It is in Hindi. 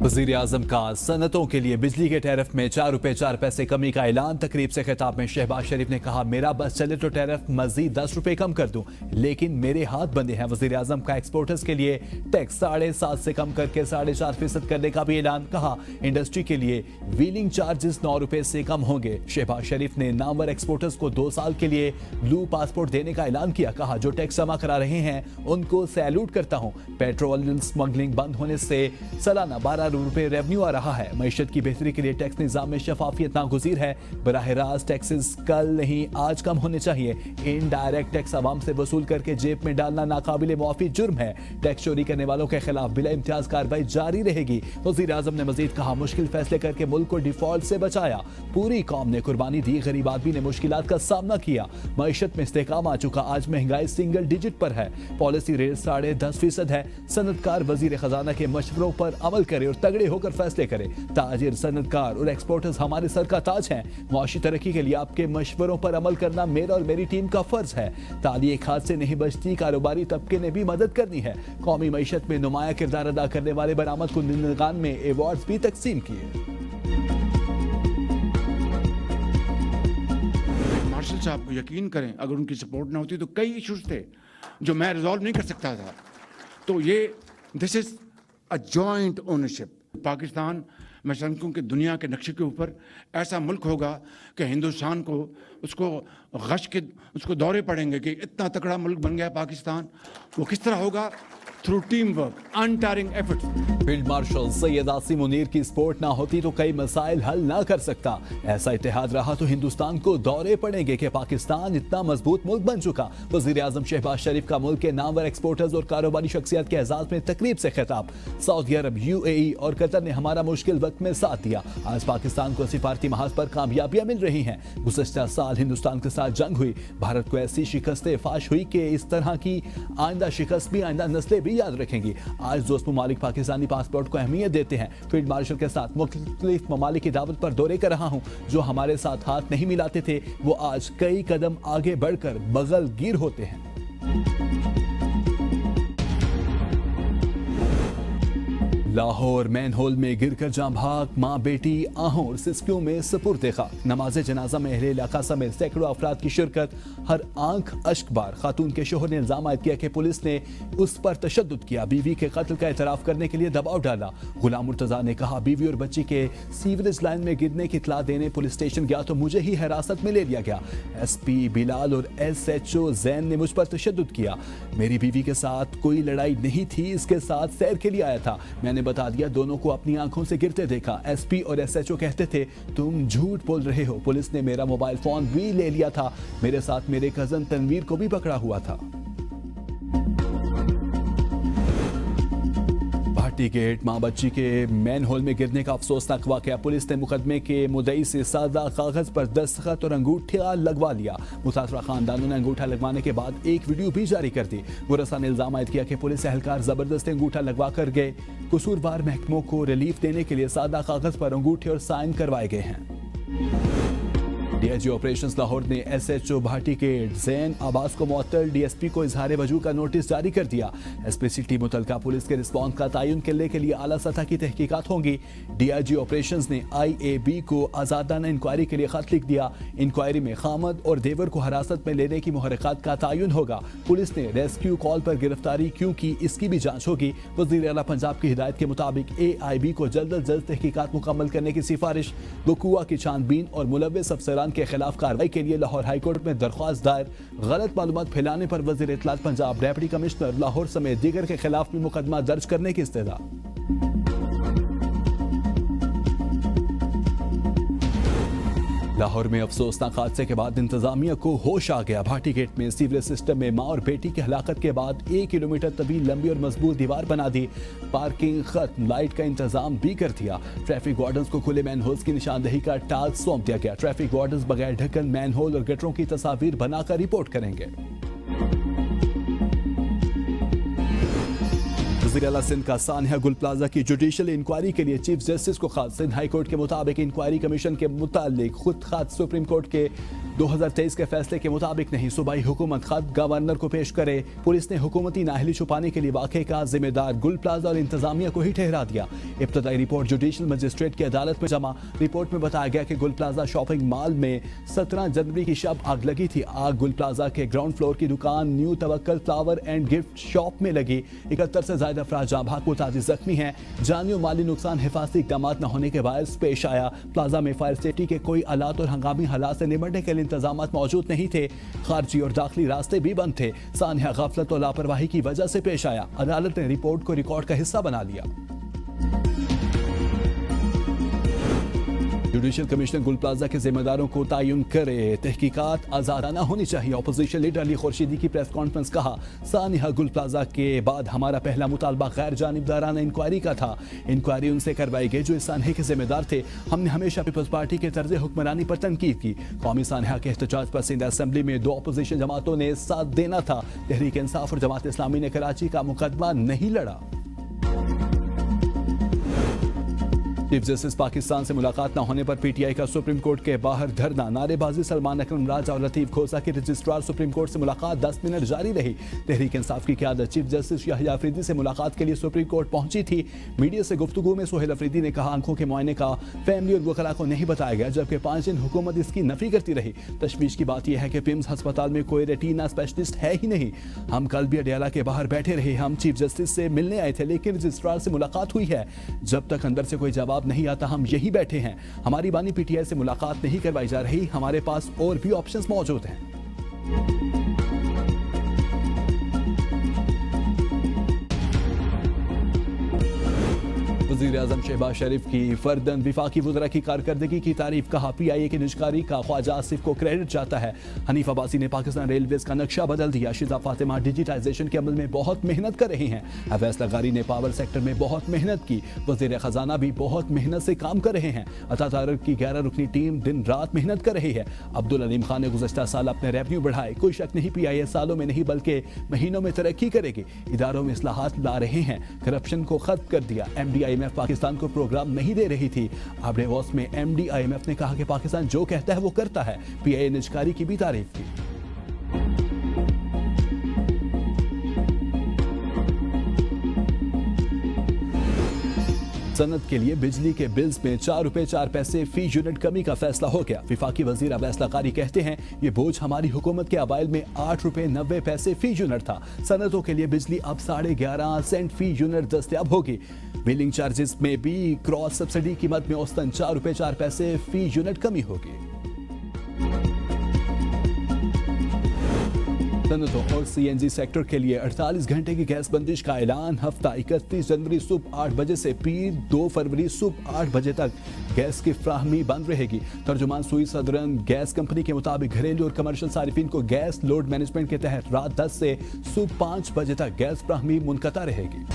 वज़ीर-ए-आज़म का सनतों के लिए बिजली के टैरिफ में 4 रुपए 4 पैसे कमी का ऐलान। तकरीब से खिताब में शहबाज शरीफ ने कहा, मेरा बस चले तो टैरिफ मजीद 10 रुपए कम कर दूं, लेकिन मेरे हाथ बंधे हैं। वज़ीर-ए-आज़म का एक्सपोर्टर्स के लिए टैक्स 7.5% से कम करके 4.5% करने का भी ऐलान। कहा, इंडस्ट्री के लिए व्हीलिंग चार्जेस 9 रुपए से कम होंगे। शहबाज शरीफ ने नामवर एक्सपोर्टर्स को 2 साल के लिए ब्लू पासपोर्ट देने का ऐलान किया। कहा, जो टैक्स जमा करा रहे हैं उनको सैल्यूट करता हूं। पेट्रोल स्मगलिंग बंद होने से सालाना 12 रुपए रेवेन्यू आ रहा है। मईशत की बेहतरी के लिए टैक्स निजाम में शफाफियत नागुज़ीर है। बराह रास्त टैक्सेस कल नहीं आज कम होने चाहिए। इनडायरेक्ट टैक्स आवाम से वसूल करके जेब में डालना नाकाबिले मुआफी जुर्म है। टैक्स चोरी करने वालों के खिलाफ बिला इम्तियाज कार्रवाई जारी रहेगी। वज़ीर-ए-आज़म ने मजीद कहा, मुश्किल फैसले करके मुल्क को डिफॉल्ट से बचाया। पूरी कौम ने कुर्बानी दी, गरीब आदमी ने मुश्किलात का सामना किया। मईशत में इस्तेहकाम आ चुका, आज महंगाई सिंगल डिजिट पर है। पॉलिसी रेट 10.5% है। सनतकार वजीर खजाना के मशवरों पर अमल करे और तगड़े होकर फैसले करे। ताजिर, सनतकार और एक्सपोर्टर्स हमारे सर का ताज हैं। मुआशी तरक्की के लिए आपके मशवरों पर अमल करना मेरा और मेरी टीम का फर्ज है। ताली एक हाथ से नहीं बचती, कारोबारी तबके ने भी मदद करनी है। कौमी मईशत में नुमाया किरदार अदा करने वाले बरामद कुंदगान में अवार्ड्स भी तकसीम किए। मार्शल साहब को यकीन करें, अगर उनकी सपोर्ट ना होती तो कई इश्यूज थे जो मैं रिजॉल्व नहीं कर सकता था। तो ये this is a joint ownership. Pakistan मैं समझूं कि दुनिया के नक्शे के ऊपर ऐसा मुल्क होगा कि हिंदुस्तान को उसको दौरे पड़ेंगे कि इतना तगड़ा मुल्क बन गया पाकिस्तान। वो किस तरह होगा? Through team work, untiring efforts. Field marshal Syed Asim Munir की सपोर्ट ना होती तो कई मसाइल हल ना कर सकता। ऐसा इत्तेहाद रहा तो हिंदुस्तान को दौरे पड़ेंगे कि पाकिस्तान इतना मजबूत मुल्क बन चुका। वज़ीर-ए-आज़म शहबाज शरीफ का मुल्क के नामवर एक्सपोर्टर्स और कारोबारी शख्सियत के एजाज में तकरीब से खिताब। सऊदी अरब, UAE और कतर ने हमारा मुश्किल वक्त में साथ दिया। आज पाकिस्तान को सिफारती महाज पर कामयाबियां मिल रही हैं। गुज़श्ता साल हिंदुस्तान के साथ जंग हुई, भारत को ऐसी शिकस्तें फाश हुई कि इस तरह की आइंदा शिकस्त भी आइंदा नस्लें भी याद रखेंगी। आज दोस्त ममालिक पाकिस्तानी पासपोर्ट को अहमियत देते हैं। फील्ड मार्शल के साथ मुख्तलिफ ममालिक की दावत पर दौरे कर रहा हूं। जो हमारे साथ हाथ नहीं मिलाते थे वो आज कई कदम आगे बढ़कर बगल गिर होते हैं। लाहौर मैनहोल में गिरकर जान भाग, मां बेटी आहों सिस्कियों में सपुर्द खाक। नमाज जनाजा में अहले इलाका समेत सैकड़ों अफराद की शिरकत। हर आंख अश्कबार। खातून के शोहर ने इल्जाम आयद किया कि पुलिस ने उस पर तशद्दुद किया, बीवी के कत्ल का एतराफ करने के लिए दबाव डाला। गुलाम मुर्तजा ने कहा, बीवी और बच्ची के सीवरेज लाइन में गिरने की इतला देने पुलिस स्टेशन गया तो मुझे ही हिरासत में ले लिया गया। SP बिलाल और SHO जैन ने मुझ पर तशद्दुद किया। मेरी बीवी के साथ कोई लड़ाई नहीं थी, इसके साथ सैर के लिए आया था। मैंने बता दिया, दोनों को अपनी आंखों से गिरते देखा। SP और SHO कहते थे तुम झूठ बोल रहे हो। पुलिस ने मेरा मोबाइल फोन भी ले लिया था। मेरे साथ मेरे कजन तनवीर को भी पकड़ा हुआ था। भाटी गेट, मां बच्ची के मैनहोल में गिरने का अफसोसनाक वाकया। पुलिस ने मुकदमे के मुद्दई से सादा कागज पर दस्तखत और अंगूठा लगवा लिया। मुतासरा खानदानों ने अंगूठा लगवाने के बाद एक वीडियो भी जारी कर दी। मुरसा ने इल्जाम आयद किया कि पुलिस एहलकार जबरदस्ती अंगूठा लगवा कर गए। कसूरवार महकमों को रिलीफ देने के लिए सादा कागज पर अंगूठे और साइन करवाए गए हैं। DIG ऑपरेशंस लाहौर ने SHO भाटी के जैन अब्बास को मुअत्तल, DSP को इजहार वजू का नोटिस जारी कर दिया। SP सिटी मुतलका पुलिस के रिस्पॉन्स का तयन करने के लिए आला सतह की तहकीकात होंगी। DIG ऑपरेशंस ने IAB को आजादाना इंक्वायरी के लिए खत लिख दिया। इंक्वायरी में खामद और देवर को हिरासत में लेने की मुहर्रिकात का तयन होगा। पुलिस ने रेस्क्यू कॉल पर गिरफ्तारी क्यों की, इसकी भी जांच होगी। वज़ीर आला पंजाब की हिदायत के मुताबिक AIB को जल्द अज जल्द तहकीकात मुकम्मल करने की सिफारिश। वकूआ की छानबीन और मुलव्विस अफसरान के खिलाफ कार्रवाई के लिए लाहौर हाईकोर्ट में दरख्वास्त दायर। गलत मालूमात फैलाने पर वज़ीर इत्तलात पंजाब डेप्टी कमिश्नर लाहौर समेत दीगर के खिलाफ भी मुकदमा दर्ज करने की इस्तदा। लाहौर में अफसोसनाक हादसे के बाद इंतजामिया को होश आ गया। भाटी गेट में सीवरेज सिस्टम में मां और बेटी की हलाकत के बाद 1 किलोमीटर तवील लंबी और मजबूत दीवार बना दी। पार्किंग खत्म, लाइट का इंतजाम भी कर दिया। ट्रैफिक वार्डन्स को खुले मैनहोल्स की निशानदेही का टास्क सौंप दिया गया। ट्रैफिक वार्डन्स बगैर ढक्कन मैनहोल और गटरों की तस्वीर बनाकर रिपोर्ट करेंगे। वज़ीर आला सिंध का सानिया गुल प्लाजा की जुडिशल इंक्वायरी के लिए चीफ जस्टिस को खास। सिंध हाई कोर्ट के मुताबिक इंक्वायरी कमीशन के मुतालिक खुद खास सुप्रीम कोर्ट के 2023 के फैसले के मुताबिक नहीं, सूबाई हुकूमत खत गवर्नर को पेश करे। पुलिस ने हुकूमती नाअहली छुपाने के लिए वाक़े का जिम्मेदार गुल प्लाजा और इंतजामिया को ही ठहरा दिया। इब्तदाई रिपोर्ट जुडिशल मजिस्ट्रेट की अदालत में जमा। रिपोर्ट में बताया गया कि गुल प्लाजा शॉपिंग मॉल में 17 जनवरी की शब आग लगी थी। आग गुल प्लाजा के ग्राउंड फ्लोर की दुकान new तवक्कल flower and gift shop में लगी। 71 से ज्यादा अफराद जहां भाग मुतादी जख्मी हैं। जानी और माली नुकसान हिफाजती इक़दाम न होने के बायस पेश आया। प्लाजा में फायर सेफ्टी के कोई आलात और हंगामी हालात से निपटने के लिए इंतजाम मौजूद नहीं थे। खारजी और दाखिली रास्ते भी बंद थे। सानिया गफलत और लापरवाही की वजह से पेश आया। अदालत ने रिपोर्ट को रिकॉर्ड का हिस्सा बना लिया। जुडिशल कमिश्नर गुल प्लाजा के जिम्मेदारों को तयन करे। तहकीकात आजादाना होनी चाहिए। अपोजिशन लीडर अली खुर्शीदी की प्रेस कॉन्फ्रेंस। कहा, सानिया गुल प्लाजा के बाद हमारा पहला मुतालबा गैर जानिबदाराना इंक्वायरी का था। इंक्वायरी उनसे करवाई गई जो इस सानहे के जिम्मेदार थे। हमने हमेशा पीपल्स पार्टी के तर्ज हुक्मरानी पर तनकीद की। कौमी सानहा के एहतजाज पर सिंध असेंबली में 2 अपोजिशन जमातों ने साथ देना था। तहरीक इंसाफ और जमात इस्लामी ने कराची का मुकदमा नहीं लड़ा। चीफ जस्टिस पाकिस्तान से मुलाकात न होने पर पीटीआई का सुप्रीम कोर्ट के बाहर धरना। नारेबाजी। सलमान अकरम राजा और लतीफ खोसा के रजिस्ट्रार सुप्रीम कोर्ट से मुलाकात 10 मिनट जारी रही। तहरीक इंसाफ की क़यादत चीफ जस्टिस याहिया अफरीदी से मुलाकात के लिए सुप्रीम कोर्ट पहुंची थी। मीडिया से गुफ्तगू में सोहेल अफरीदी ने कहा, आंखों के मुआयने का फैमिली और वकला को नहीं बताया गया, जबकि 5 दिन हुकूमत इसकी नफी करती रही। तशवीश की बात यह है कि पिम्स अस्पताल में कोई रेटिना स्पेशलिस्ट है ही नहीं। हम कल भी अडियाला के बाहर बैठे रहे। हम चीफ जस्टिस से मिलने आए थे, लेकिन रजिस्ट्रार से मुलाकात हुई है। जब तक अंदर से कोई जवाब नहीं आता हम यही बैठे हैं। हमारी बानी पीटीआई से मुलाकात नहीं करवाई जा रही। हमारे पास और भी ऑप्शंस मौजूद हैं। वज़ीर आज़म शहबाज शरीफ की फर्दन विफाकी वज़रा की कारकर्दगी की तारीफ। कहा, पीआईए की निजकारी का ख्वाजा आसिफ को क्रेडिट जाता है। हनीफ अब्बासी ने पाकिस्तान रेलवेज का नक्शा बदल दिया। शिजा फातिमा डिजिटाइजेशन के अमल में बहुत मेहनत कर रहे हैं। अवैस लगारी ने पावर सेक्टर में बहुत मेहनत की। वज़ीर खजाना भी बहुत मेहनत से काम कर रहे हैं। अता तारक की 11 रुकनी टीम दिन रात मेहनत कर रही है। अब्दुल अलीम खान ने गुज़श्ता साल अपने रेवेन्यू बढ़ाए। कोई शक नहीं, पीआईए सालों में नहीं बल्कि महीनों में तरक्की करेगी। इदारों में इस्लाहात ला रहे हैं। करप्शन को खत्म कर दिया। MD IMF पाकिस्तान को प्रोग्राम नहीं दे रही थी। अब डेवोस में MD IMF ने कहा कि पाकिस्तान जो कहता है वो करता है। पीआईए निजकारी की भी तारीफ की। सनत के लिए बिजली के बिल्स में 4 रुपए 4 पैसे फी यूनिट कमी का फैसला हो गया। विफाकी वजीर अवैस लगारी कहते हैं, ये बोझ हमारी हुकूमत के अवाइल में 8 रुपए 90 पैसे फी यूनिट था। सनतों के लिए बिजली अब 11.5 सेंट फी यूनिट दस्तयाब होगी। बिलिंग चार्जेस में भी क्रॉस सब्सिडी कीमत में औसतन 4 रुपए 4 पैसे फी यूनिट कमी होगी। सनतों और CNG सेक्टर के लिए 48 घंटे की गैस बंदिश का ऐलान। हफ्ता 31 जनवरी सुबह 8 बजे से पीर 2 फरवरी सुबह 8 बजे तक गैस की फ्राहमी बंद रहेगी। तर्जुमान सुई सदरन गैस कंपनी के मुताबिक घरेलू और कमर्शियल सारिफिन को गैस लोड मैनेजमेंट के तहत रात 10 से सुबह 5 बजे तक गैस फ्राहमी मुनक़ता रहेगी।